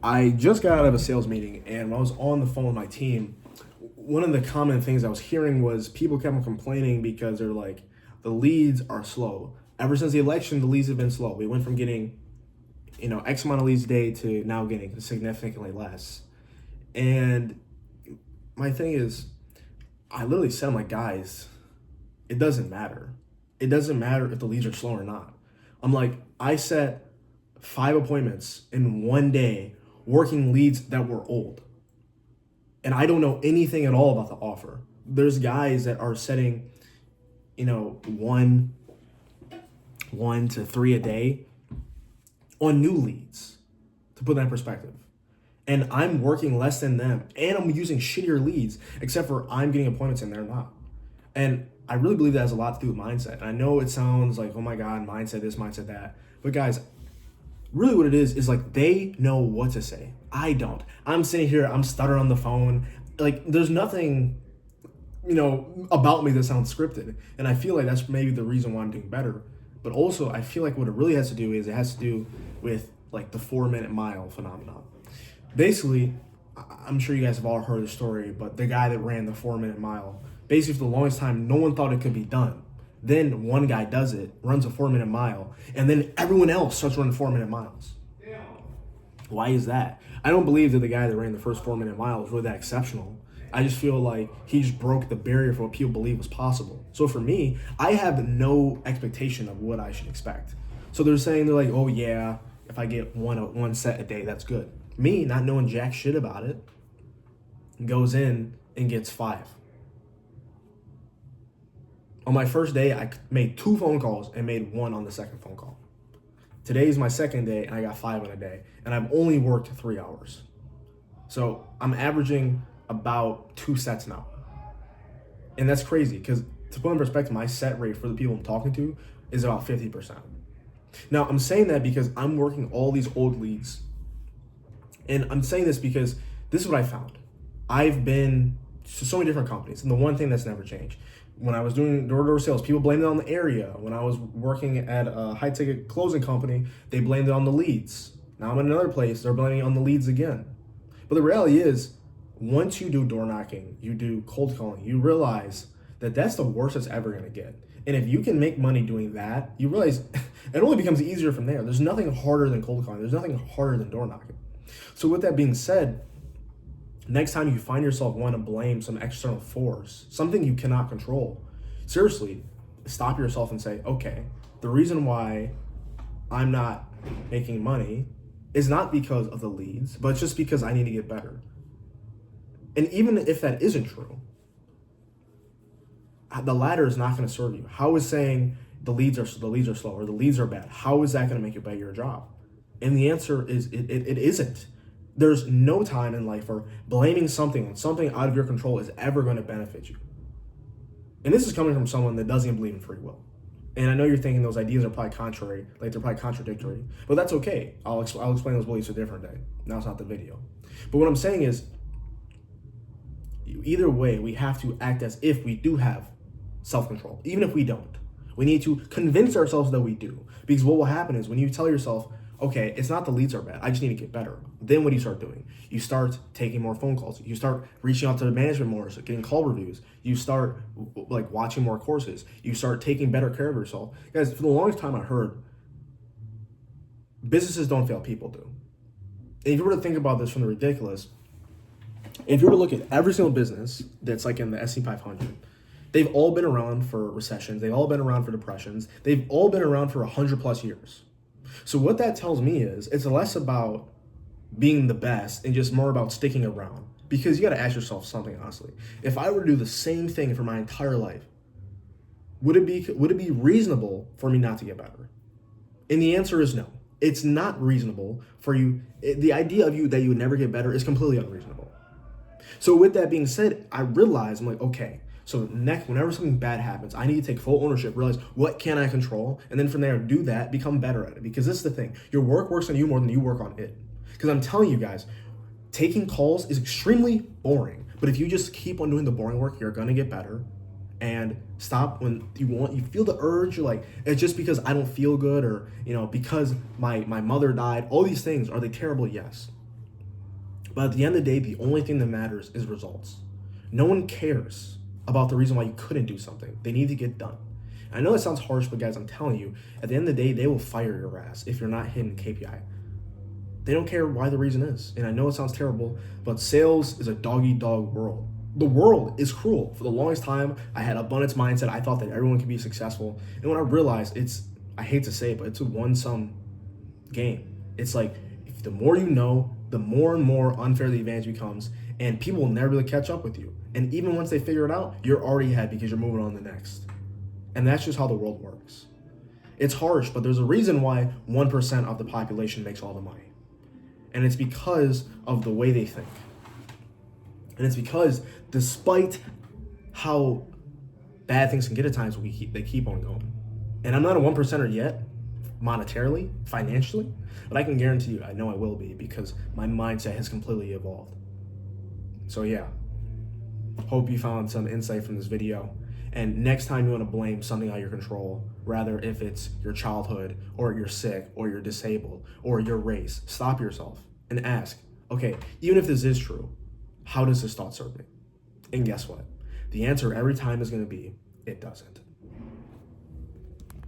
I just got out of a sales meeting, and when I was on the phone with my team, one of the common things I was hearing was people kept on complaining because they're like, the leads are slow. Ever since the election, the leads have been slow. We went from getting, X amount of leads a day to now getting significantly less. And my thing is, I literally said, I'm like, guys, it doesn't matter. It doesn't matter if the leads are slow or not. I'm like, I set 5 appointments in one day working leads that were old. And I don't know anything at all about the offer. There's guys that are setting, one to 3 a day on new leads, to put that in perspective. And I'm working less than them, and I'm using shittier leads, except for I'm getting appointments and they're not. And I really believe that has a lot to do with mindset. And I know it sounds like, oh my God, mindset this, mindset that. But guys, really what it is like they know what to say. I don't. I'm sitting here, I'm stuttering on the phone. Like there's nothing, about me that sounds scripted. And I feel like that's maybe the reason why I'm doing better. But also I feel like what it really has to do is it has to do with like the 4-minute mile phenomenon. Basically, I'm sure you guys have all heard the story, but the guy that ran the 4-minute mile, basically for the longest time, no one thought it could be done. Then one guy does it, runs a 4-minute mile, and then everyone else starts running 4-minute miles. Why is that? I don't believe that the guy that ran the first 4-minute mile was really that exceptional. I just feel like he just broke the barrier for what people believe was possible. So for me, I have no expectation of what I should expect. So they're like, oh yeah, if I get one set a day, that's good. Me, not knowing jack shit about it, goes in and gets 5. On my first day, I made 2 phone calls and made 1 on the second phone call. Today is my second day, and I got 5 in a day, and I've only worked 3 hours. So I'm averaging about 2 sets now. And that's crazy, because to put in perspective, my set rate for the people I'm talking to is about 50%. Now, I'm saying that because I'm working all these old leads. And I'm saying this because this is what I found. I've been to so many different companies, and the one thing that's never changed. When I was doing door-to-door sales, people blamed it on the area. When I was working at a high-ticket closing company, they blamed it on the leads. Now I'm in another place, they're blaming it on the leads again. But the reality is, once you do door knocking, you do cold calling, you realize that that's the worst it's ever going to get. And if you can make money doing that, you realize it only becomes easier from there. There's nothing harder than cold calling. There's nothing harder than door knocking. So with that being said, next time you find yourself wanting to blame some external force, something you cannot control, seriously, stop yourself and say, okay, the reason why I'm not making money is not because of the leads, but it's just because I need to get better. And even if that isn't true, the latter is not going to serve you. How is saying the leads are slow or the leads are bad, how is that going to make you better at your job? And the answer is it isn't. There's no time in life where blaming something on something out of your control is ever going to benefit you. And this is coming from someone that doesn't even believe in free will. And I know you're thinking those ideas are probably contrary, like they're probably contradictory, but that's okay. I'll explain those beliefs a different day. Now it's not the video. But what I'm saying is, either way, we have to act as if we do have self-control, even if we don't. We need to convince ourselves that we do. Because what will happen is when you tell yourself, okay, it's not the leads are bad, I just need to get better. Then what do you start doing? You start taking more phone calls. You start reaching out to the management more, so getting call reviews. You start like watching more courses. You start taking better care of yourself. Guys, for the longest time I heard, businesses don't fail, people do. And if you were to think about this from the ridiculous, if you were to look at every single business that's like in the S&P 500, they've all been around for recessions. They've all been around for depressions. They've all been around for 100 plus years. So what that tells me is it's less about being the best and just more about sticking around. Because you got to ask yourself something honestly. If I were to do the same thing for my entire life, would it be reasonable for me not to get better? And the answer is no. It's not reasonable for you. The idea of you that you would never get better is completely unreasonable. So with that being said, I realized, I'm like, okay, so whenever something bad happens, I need to take full ownership, realize what can I control, and then from there, do that, become better at it. Because this is the thing, your work works on you more than you work on it. Because I'm telling you guys, taking calls is extremely boring. But if you just keep on doing the boring work, you're gonna get better. And stop when you feel the urge, you're like, it's just because I don't feel good, or because my mother died. All these things, are they terrible? Yes. But at the end of the day, the only thing that matters is results. No one cares about the reason why you couldn't do something. They need to get done. I know it sounds harsh, but guys, I'm telling you, at the end of the day, they will fire your ass if you're not hitting KPI. They don't care why the reason is. And I know it sounds terrible, but sales is a dog-eat-dog world. The world is cruel. For the longest time, I had abundance mindset. I thought that everyone could be successful. And when I realized I hate to say it, but it's a one-sum game. It's like, if the more you know, the more and more unfair the advantage becomes, and people will never really catch up with you. And even once they figure it out, you're already ahead because you're moving on to the next. And that's just how the world works. It's harsh, but there's a reason why 1% of the population makes all the money. And it's because of the way they think. And it's because despite how bad things can get at times, they keep on going. And I'm not a 1%er yet, monetarily, financially, but I can guarantee you, I know I will be, because my mindset has completely evolved. So yeah, hope you found some insight from this video. And next time you want to blame something out of your control, rather if it's your childhood or you're sick or you're disabled or your race, stop yourself and ask, okay, even if this is true, how does this thought serve me? And guess what? The answer every time is going to be, it doesn't.